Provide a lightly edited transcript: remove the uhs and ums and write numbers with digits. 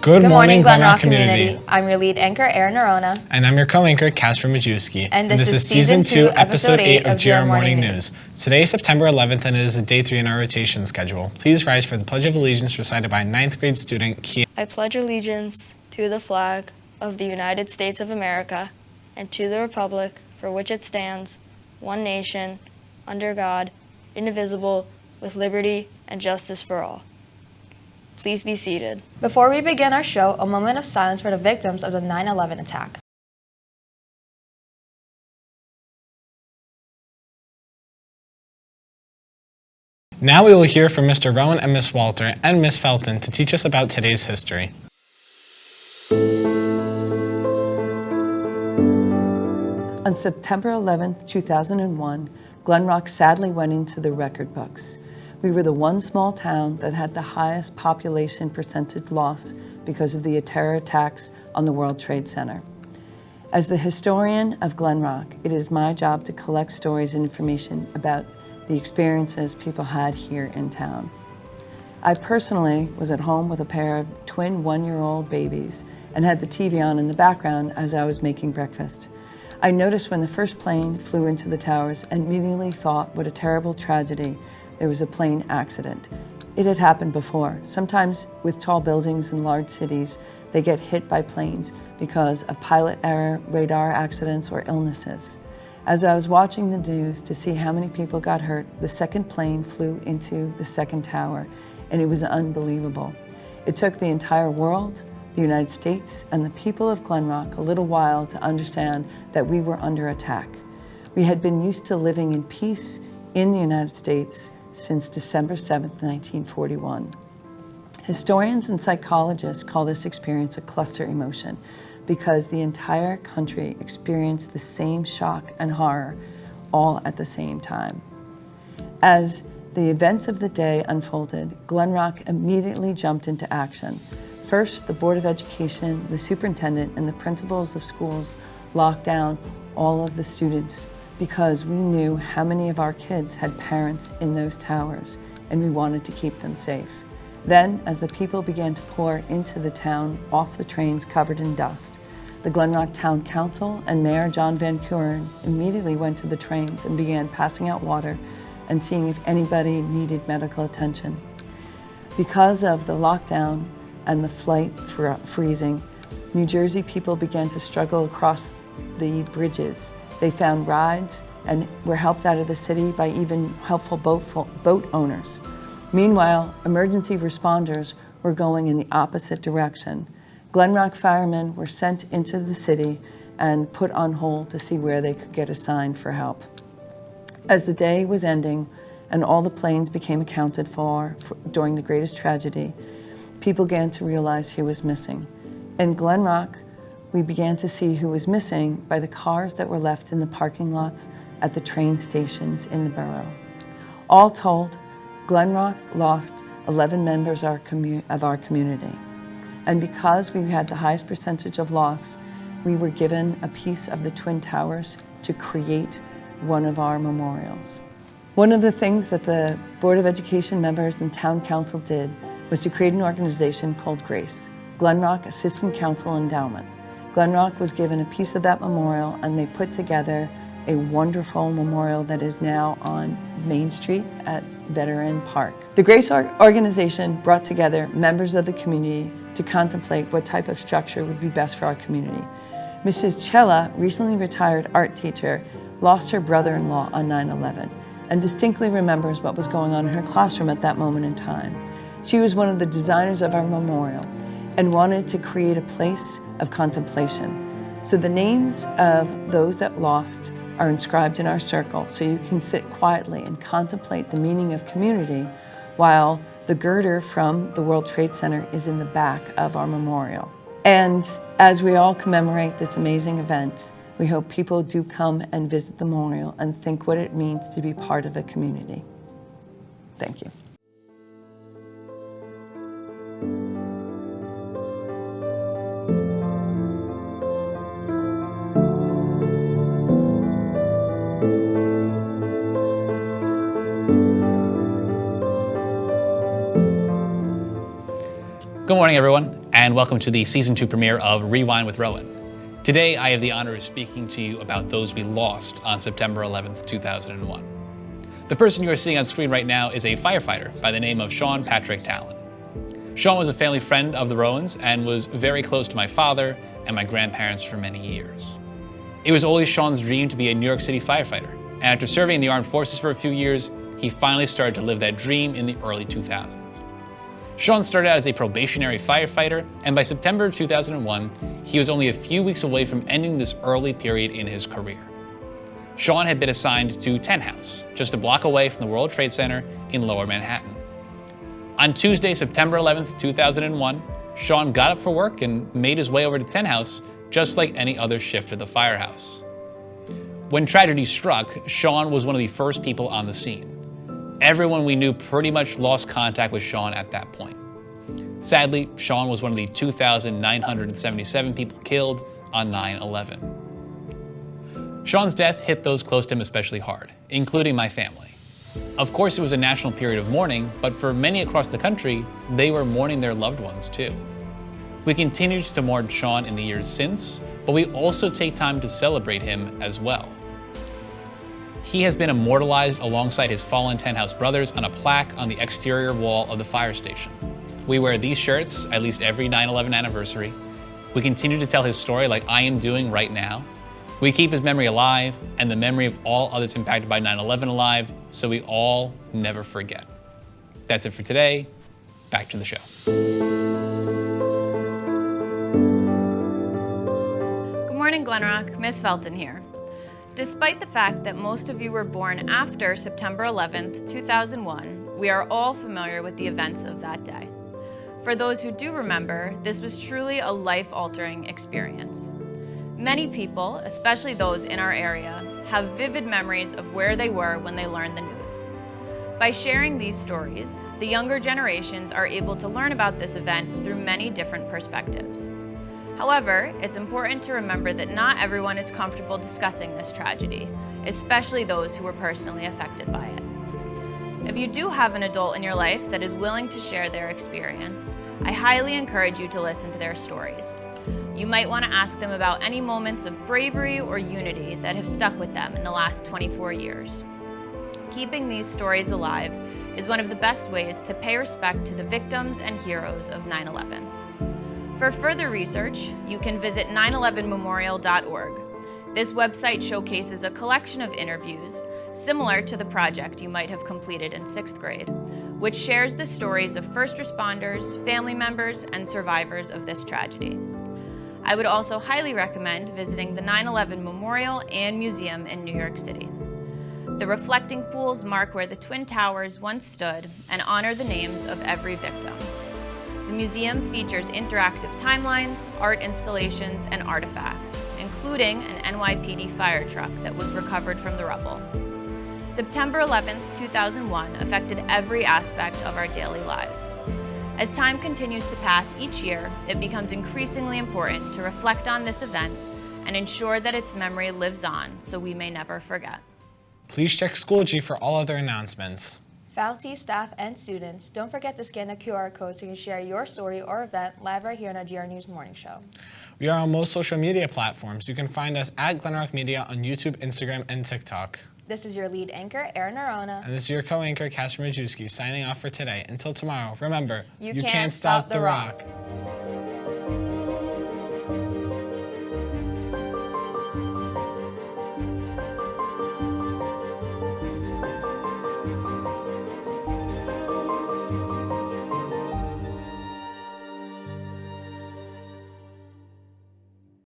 Good morning, Glen Rock community. I'm your lead anchor, Erin Arona. And I'm your co-anchor, Casper Majewski. And this is Season 2, Episode 8 of GR Morning News. Today is September 11th, and it is Day 3 in our rotation schedule. Please rise for the Pledge of Allegiance recited by 9th grade student Kia. I pledge allegiance to the flag of the United States of America and to the republic for which it stands, one nation, under God, indivisible, with liberty and justice for all. Please be seated. Before we begin our show, a moment of silence for the victims of the 9/11 attack. Now we will hear from Mr. Rowan and Miss Walter and Miss Felton to teach us about today's history. On September 11th, 2001, Glen Rock sadly went into the record books. We were the one small town that had the highest population percentage loss because of the terror attacks on the World Trade Center. As the historian of Glen Rock, it is my job to collect stories and information about the experiences people had here in town. I personally was at home with a pair of twin one-year-old babies and had the TV on in the background as I was making breakfast. I noticed when the first plane flew into the towers and immediately thought, what a terrible tragedy. There was a plane accident. It had happened before. Sometimes with tall buildings in large cities, they get hit by planes because of pilot error, radar accidents, or illnesses. As I was watching the news to see how many people got hurt, the second plane flew into the second tower, and it was unbelievable. It took the entire world, the United States, and the people of Glen Rock a little while to understand that we were under attack. We had been used to living in peace in the United States since December 7th, 1941. Historians and psychologists call this experience a cluster emotion because the entire country experienced the same shock and horror all at the same time. As the events of the day unfolded, Glen Rock immediately jumped into action. First, the Board of Education, the superintendent, and the principals of schools locked down all of the students because we knew how many of our kids had parents in those towers, and we wanted to keep them safe. Then, as the people began to pour into the town off the trains covered in dust, the Glen Rock Town Council and Mayor John Van Kuren immediately went to the trains and began passing out water and seeing if anybody needed medical attention. Because of the lockdown and the flight freezing, New Jersey people began to struggle across the bridges. They found rides and were helped out of the city by even helpful boat owners. Meanwhile, emergency responders were going in the opposite direction. Glen Rock firemen were sent into the city and put on hold to see where they could get assigned for help. As the day was ending and all the planes became accounted for during the greatest tragedy, people began to realize who was missing. In Glen Rock, we began to see who was missing by the cars that were left in the parking lots at the train stations in the borough. All told, Glen Rock lost 11 members of our community. And because we had the highest percentage of loss, we were given a piece of the Twin Towers to create one of our memorials. One of the things that the Board of Education members and Town Council did was to create an organization called GRACE, Glen Rock Assistant Council Endowment. Glen Rock was given a piece of that memorial, and they put together a wonderful memorial that is now on Main Street at Veteran Park. The GRACE organization brought together members of the community to contemplate what type of structure would be best for our community. Mrs. Chella, recently retired art teacher, lost her brother-in-law on 9/11 and distinctly remembers what was going on in her classroom at that moment in time. She was one of the designers of our memorial and wanted to create a place of contemplation. So the names of those that lost are inscribed in our circle, so you can sit quietly and contemplate the meaning of community while the girder from the World Trade Center is in the back of our memorial. And as we all commemorate this amazing event, we hope people do come and visit the memorial and think what it means to be part of a community. Thank you. Good morning, everyone. and welcome to the Season 2 premiere of Rewind with Rowan. Today, I have the honor of speaking to you about those we lost on September 11th, 2001. The person you are seeing on screen right now is a firefighter by the name of Sean Patrick Talon. Sean was a family friend of the Rowans and was very close to my father and my grandparents for many years. It was always Sean's dream to be a New York City firefighter, and after serving in the armed forces for a few years, he finally started to live that dream in the early 2000s. Sean started out as a probationary firefighter, and by September 2001, he was only a few weeks away from ending this early period in his career. Sean had been assigned to 10 House, just a block away from the World Trade Center in Lower Manhattan. On Tuesday, September 11th, 2001, Sean got up for work and made his way over to 10 House, just like any other shift at the firehouse. When tragedy struck, Sean was one of the first people on the scene. Everyone we knew pretty much lost contact with Sean at that point. Sadly, Sean was one of the 2,977 people killed on 9/11. Sean's death hit those close to him especially hard, including my family. Of course, it was a national period of mourning, but for many across the country, they were mourning their loved ones too. We continued to mourn Sean in the years since, but we also take time to celebrate him as well. He has been immortalized alongside his fallen 10 House brothers on a plaque on the exterior wall of the fire station. We wear these shirts at least every 9/11 anniversary. We continue to tell his story like I am doing right now. We keep his memory alive and the memory of all others impacted by 9/11 alive, so we all never forget. That's it for today. Back to the show. Good morning, Glen Rock. Miss Felton here. Despite the fact that most of you were born after September 11th, 2001, we are all familiar with the events of that day. For those who do remember, this was truly a life-altering experience. Many people, especially those in our area, have vivid memories of where they were when they learned the news. By sharing these stories, the younger generations are able to learn about this event through many different perspectives. However, it's important to remember that not everyone is comfortable discussing this tragedy, especially those who were personally affected by it. If you do have an adult in your life that is willing to share their experience, I highly encourage you to listen to their stories. You might want to ask them about any moments of bravery or unity that have stuck with them in the last 24 years. Keeping these stories alive is one of the best ways to pay respect to the victims and heroes of 9/11. For further research, you can visit 911memorial.org. This website showcases a collection of interviews similar to the project you might have completed in 6th grade, which shares the stories of first responders, family members, and survivors of this tragedy. I would also highly recommend visiting the 9/11 Memorial and Museum in New York City. The reflecting pools mark where the Twin Towers once stood and honor the names of every victim. The museum features interactive timelines, art installations, and artifacts, including an NYPD fire truck that was recovered from the rubble. September 11th, 2001 affected every aspect of our daily lives. As time continues to pass each year, it becomes increasingly important to reflect on this event and ensure that its memory lives on so we may never forget. Please check Schoology for all other announcements. Faculty, staff, and students, don't forget to scan the QR code so you can share your story or event live right here on our GR News Morning Show. We are on most social media platforms. You can find us at Glenrock Media on YouTube, Instagram, and TikTok. This is your lead anchor, Erin Arona. And this is your co-anchor, Casper Majewski, signing off for today. Until tomorrow, remember, You can't stop the rock.